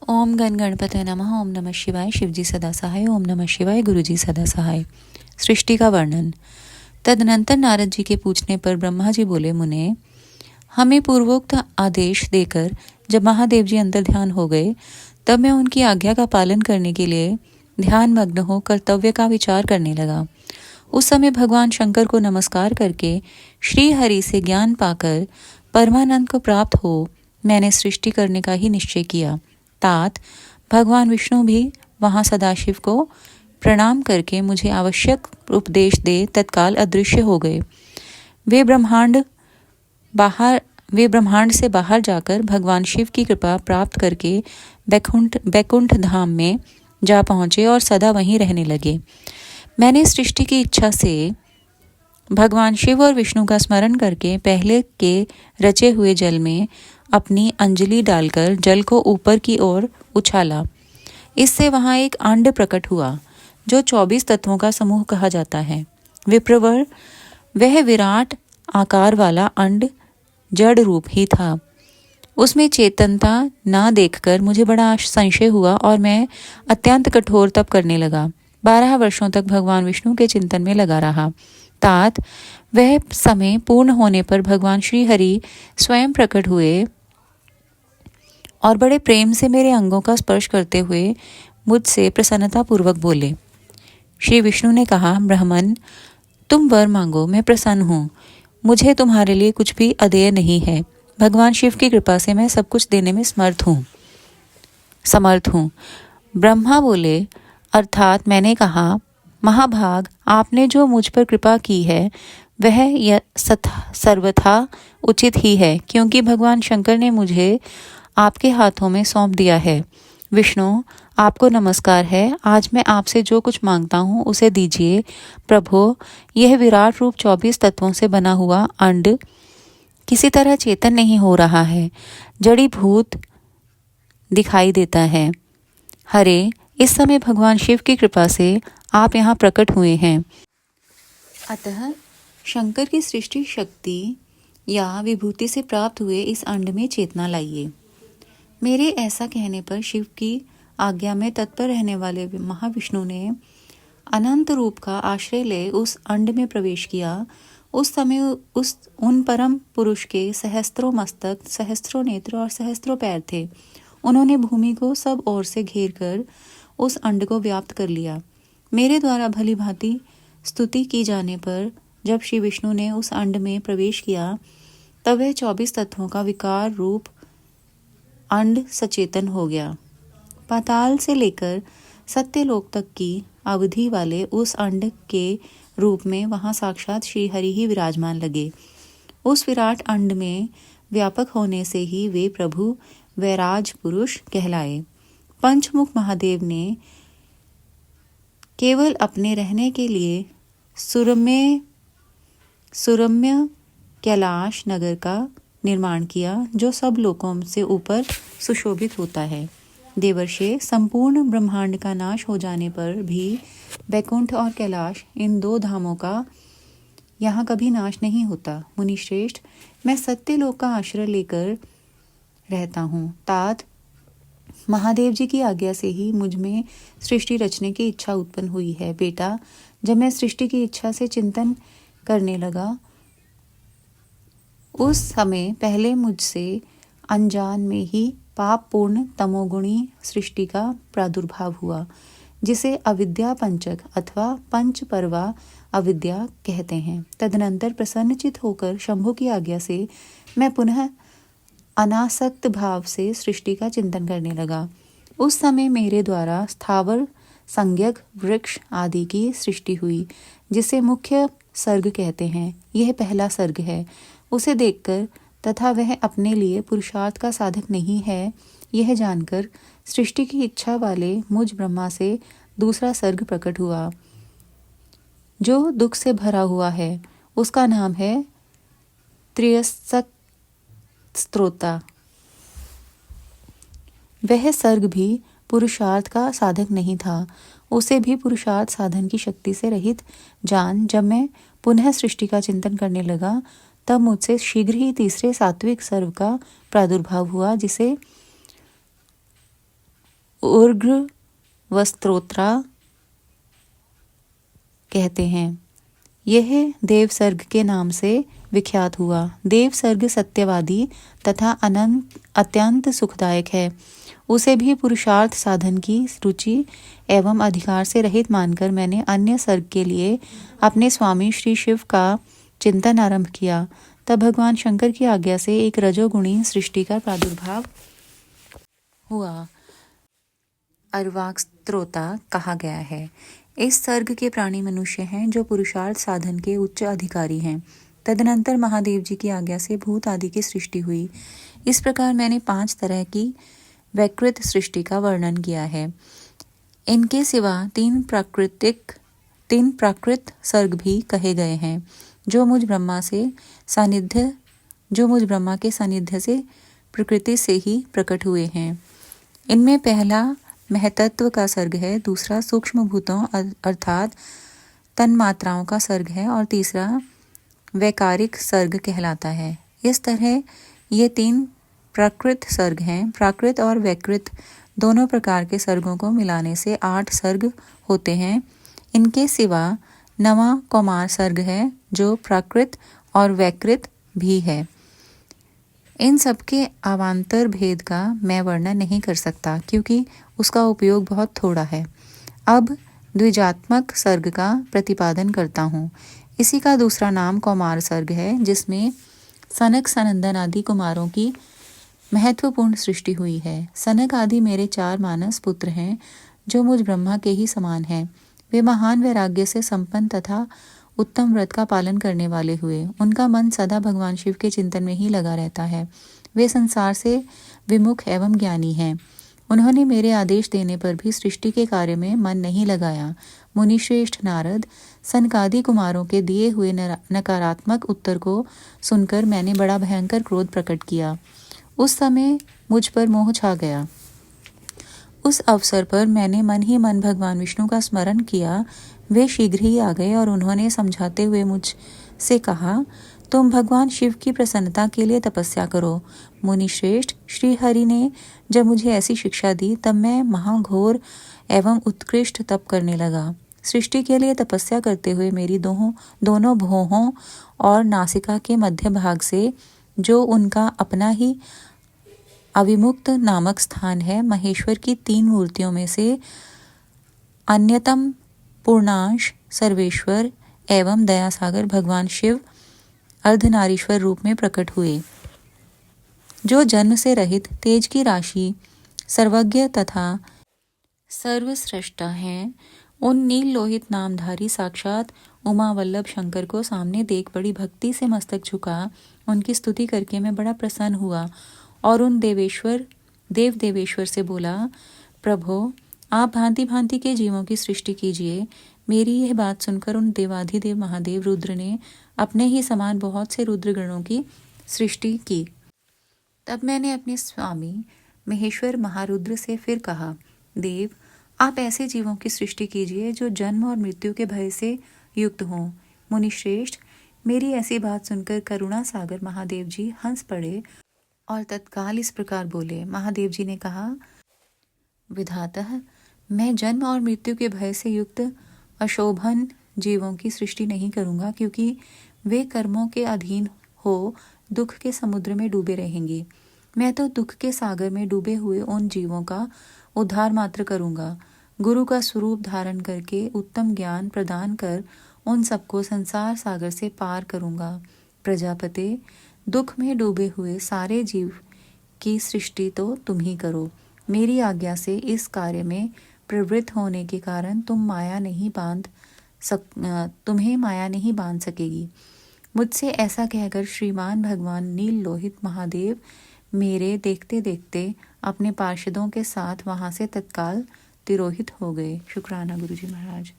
ओम गण गणपतये नमः। ओम नमः शिवाय। शिवजी सदा सहाय। ओम नमः शिवाय। गुरुजी सदा सहाय। सृष्टि का वर्णन। तदनंतर नारद जी के पूछने पर ब्रह्मा जी बोले, मुने, हमें पूर्वोक्त आदेश देकर जब महादेव जी अंतर ध्यान हो गए, तब मैं उनकी आज्ञा का पालन करने के लिए ध्यान मग्न हो कर्तव्य का विचार करने लगा। उस समय भगवान शंकर को नमस्कार करके श्री हरि से ज्ञान पाकर परमानंद को प्राप्त हो मैंने सृष्टि करने का ही निश्चय किया। तात भगवान विष्णु भी वहां सदाशिव को प्रणाम करके मुझे आवश्यक उपदेश दे तत्काल अदृश्य हो गए। वे ब्रह्मांड से बाहर जाकर भगवान शिव की कृपा प्राप्त करके बैकुंठ धाम में जा पहुँचे और सदा वहीं रहने लगे। मैंने सृष्टि की इच्छा से भगवान शिव और विष्णु का स्मरण करके पहले के रचे हुए जल में अपनी अंजलि डालकर जल को ऊपर की ओर उछाला। इससे वहां एक अंड प्रकट हुआ जो 24 तत्वों का समूह कहा जाता है। विप्रवर वह विराट आकार वाला अंड जड़ रूप ही था। उसमें चेतनता ना देखकर मुझे बड़ा संशय हुआ और मैं अत्यंत कठोर तप करने लगा। 12 वर्षों तक भगवान विष्णु के चिंतन में लगा रहा। तात वह समय पूर्ण होने पर भगवान श्री हरि स्वयं प्रकट हुए और बड़े प्रेम से मेरे अंगों का स्पर्श करते हुए मुझसे प्रसन्नता पूर्वक बोले। श्री विष्णु ने कहा, ब्राह्मण, तुम वर मांगो, मैं प्रसन्न हूँ। मुझे तुम्हारे लिए कुछ भी अदेय नहीं है। भगवान शिव की कृपा से मैं सब कुछ देने में समर्थ हूँ। ब्रह्मा बोले, अर्थात मैंने कहा, महाभाग, आपने जो मुझ पर कृपा की है वह सर्वथा उचित ही है, क्योंकि भगवान शंकर ने मुझे आपके हाथों में सौंप दिया है। विष्णु, आपको नमस्कार है। आज मैं आपसे जो कुछ मांगता हूँ उसे दीजिए। प्रभो, यह विराट रूप 24 तत्वों से बना हुआ अंड किसी तरह चेतन नहीं हो रहा है, जड़ी भूत दिखाई देता है। हरे, इस समय भगवान शिव की कृपा से आप यहाँ प्रकट हुए हैं, अतः शंकर की सृष्टि शक्ति या विभूति से प्राप्त हुए इस अंड में चेतना लाइए। मेरे ऐसा कहने पर शिव की आज्ञा में तत्पर रहने वाले महाविष्णु ने अनंत रूप का आश्रय ले उस अंड में प्रवेश किया। उस समय उन परम पुरुष के सहस्त्रों मस्तक, सहस्त्रों नेत्र और सहस्त्रों पैर थे। उन्होंने भूमि को सब ओर से घेर कर उस अंड को व्याप्त कर लिया। मेरे द्वारा भली भांति स्तुति की जाने पर जब श्री विष्णु ने उस अंड में प्रवेश किया, तब वह 24 तत्वों का विकार रूप अंड सचेतन हो गया। पाताल से लेकर सत्यलोक तक की अवधि वाले उस अंड के रूप में वहां साक्षात श्री हरि ही विराजमान लगे। उस विराट अंड में व्यापक होने से ही वे प्रभु वैराज पुरुष कहलाए। पंचमुख महादेव ने केवल अपने रहने के लिए सुरम्य कैलाश नगर का निर्माण किया, जो सब लोकों से ऊपर सुशोभित होता है। देवर्षे, संपूर्ण ब्रह्मांड का नाश हो जाने पर भी बैकुंठ और कैलाश, इन 2 धामों का यहाँ कभी नाश नहीं होता। मुनिश्रेष्ठ, मैं सत्यलोक का आश्रय लेकर रहता हूँ। तात महादेव जी की आज्ञा से ही मुझ में सृष्टि रचने की इच्छा उत्पन्न हुई है। बेटा, जब मैं सृष्टि की इच्छा से चिंतन करने लगा, उस समय पहले मुझसे अनजान में ही पाप पूर्ण तमोगुणी सृष्टि का प्रादुर्भाव हुआ, जिसे अविद्या पंचक अथवा पंचपर्वा अविद्या कहते हैं। तदनंतर प्रसन्नचित होकर शंभु की आज्ञा से मैं पुनः अनासक्त भाव से सृष्टि का चिंतन करने लगा। उस समय मेरे द्वारा स्थावर, संज्ञक, वृक्ष आदि की सृष्टि हुई, जिसे मुख्य सर्ग कहते हैं। यह पहला सर्ग है। उसे देखकर तथा वह अपने लिए पुरुषार्थ का साधक नहीं है, यह जानकर सृष्टि की इच्छा वाले मुझ ब्रह्मा से दूसरा सर्ग प्रकट हुआ, जो दुख से भरा हुआ है। उसका नाम है त्रियस्क स्त्रोता। वह सर्ग भी पुरुषार्थ का साधक नहीं था। उसे भी पुरुषार्थ साधन की शक्ति से रहित जान जब मैं पुनः सृष्टि का चिंतन करने लगा, तब मुझसे शीघ्र ही तीसरे सात्विक सर्व का प्रादुर्भाव हुआ, जिसे उर्ग्र वस्त्रोत्रा कहते हैं। यह देवसर्ग के नाम से विख्यात हुआ। देवसर्ग सत्यवादी तथा अत्यंत सुखदायक है। उसे भी पुरुषार्थ साधन की रुचि एवं अधिकार से रहित मानकर मैंने अन्य सर्ग के लिए अपने स्वामी श्री शिव का चिंतन आरंभ किया। तब भगवान शंकर की आज्ञा से एक रजोगुणी सृष्टि का प्रादुर्भाव हुआ। अर्वाक स्त्रोता कहा गया है। इस सर्ग के प्राणी मनुष्य हैं जो पुरुषार्थ साधन के उच्च अधिकारी हैं। तदनंतर महादेव जी की आज्ञा से भूत आदि की सृष्टि हुई। इस प्रकार मैंने 5 तरह की वैकृत सृष्टि का वर्णन किया है। इनके सिवा 3 प्राकृत सर्ग भी कहे गए हैं जो मुझ ब्रह्मा के सानिध्य से प्रकृति से ही प्रकट हुए हैं। इनमें पहला महतत्व का सर्ग है, दूसरा सूक्ष्म भूतों अर्थात तन्मात्राओं का सर्ग है और तीसरा वैकारिक सर्ग कहलाता है। इस तरह ये 3 प्राकृत सर्ग हैं। प्राकृत और वैकृत दोनों प्रकार के सर्गों को मिलाने से 8 सर्ग होते हैं। इनके सिवा 9वां कौमार सर्ग है जो प्राकृत और वैकृत भी है। इन सबके अवान्तर भेद का मैं वर्णन नहीं कर सकता क्योंकि उसका उपयोग बहुत थोड़ा है। अब द्विजात्मक सर्ग का प्रतिपादन करता हूँ। इसी का दूसरा नाम कौमार सर्ग है जिसमें सनक सनंदन आदि कुमारों की महत्वपूर्ण सृष्टि हुई है। सनक आदि मेरे 4 मानस पुत्र हैं जो मुझ ब्रह्मा के ही समान हैं। वे महान वैराग्य से संपन्न तथा उत्तम व्रत का पालन करने वाले हुए। उनका मन सदा भगवान शिव के चिंतन में ही लगा रहता है। वे संसार से विमुख एवं ज्ञानी हैं। उन्होंने मेरे आदेश देने पर भी सृष्टि के कार्य में मन नहीं लगाया। मुनिश्रेष्ठ नारद सनकादि कुमारों के दिए हुए नकारात्मक उत्तर को सुनकर मैंने बड़ा भयंकर क्रोध प्रकट किया। उस समय मुझ पर मोह छा गया। उस अवसर पर मैंने मन ही मन भगवान विष्णु का स्मरण किया। वे शीघ्र ही आ गए और उन्होंने समझाते हुए मुझसे कहा, तुम भगवान शिव की प्रसन्नता के लिए तपस्या करो। मुनिश्रेष्ठ श्री हरि ने जब मुझे ऐसी शिक्षा दी तब मैं महाघोर एवं उत्कृष्ट तप करने लगा। सृष्टि के लिए तपस्या करते हुए मेरी दोनों भौहों और नासिका के मध्य भाग से जो उनका अपना ही अविमुक्त नामक स्थान है, महेश्वर की 3 मूर्तियों में से अन्यतम पूर्णांश सर्वेश्वर एवं दयासागर भगवान शिव अर्धनारीश्वर रूप में प्रकट हुए, जो जन्म से रहित तेज की राशि सर्वज्ञ तथा सर्वश्रेष्ठा हैं। उन नील लोहित नामधारी साक्षात उमा वल्लभ शंकर को सामने देख बड़ी भक्ति से मस्तक झुका उनकी स्तुति करके मैं बड़ा प्रसन्न हुआ और उन देवेश्वर से बोला, प्रभो आप भांति भांति के जीवों की सृष्टि कीजिए। मेरी यह बात सुनकर उन देवाधिदेव महादेव रुद्र ने अपने ही समान बहुत से रुद्रगणों की सृष्टि की। तब मैंने अपने स्वामी महेश्वर महारुद्र से फिर कहा, देव आप ऐसे जीवों की सृष्टि कीजिए जो जन्म और मृत्यु के भय से युक्त हों। मुनिश्रेष्ठ मेरी ऐसी बात सुनकर करुणा सागर महादेव जी हंस पड़े और तत्काल इस प्रकार बोले। महादेव जी ने कहा, विधातः मैं जन्म और मृत्यु के भय से युक्त अशोभन जीवों की सृष्टि नहीं करूंगा क्योंकि वे कर्मों के अधीन हो दुख के समुद्र में डूबे रहेंगे। मैं तो दुख के सागर में डूबे हुए उन जीवों का उद्धार मात्र करूंगा। गुरु का स्वरूप धारण करके उत्तम ज्ञान प्रदान कर उन सबको संसार सागर से पार करूंगा। प्रजापते दुख में डूबे हुए सारे जीव की सृष्टि तो तुम ही करो। मेरी आज्ञा से इस कार्य में प्रवृत्त होने के कारण तुम्हें माया नहीं बांध सकेगी। मुझसे ऐसा कहकर श्रीमान भगवान नील लोहित महादेव मेरे देखते देखते अपने पार्षदों के साथ वहां से तत्काल तिरोहित हो गए। शुक्राना गुरुजी महाराज।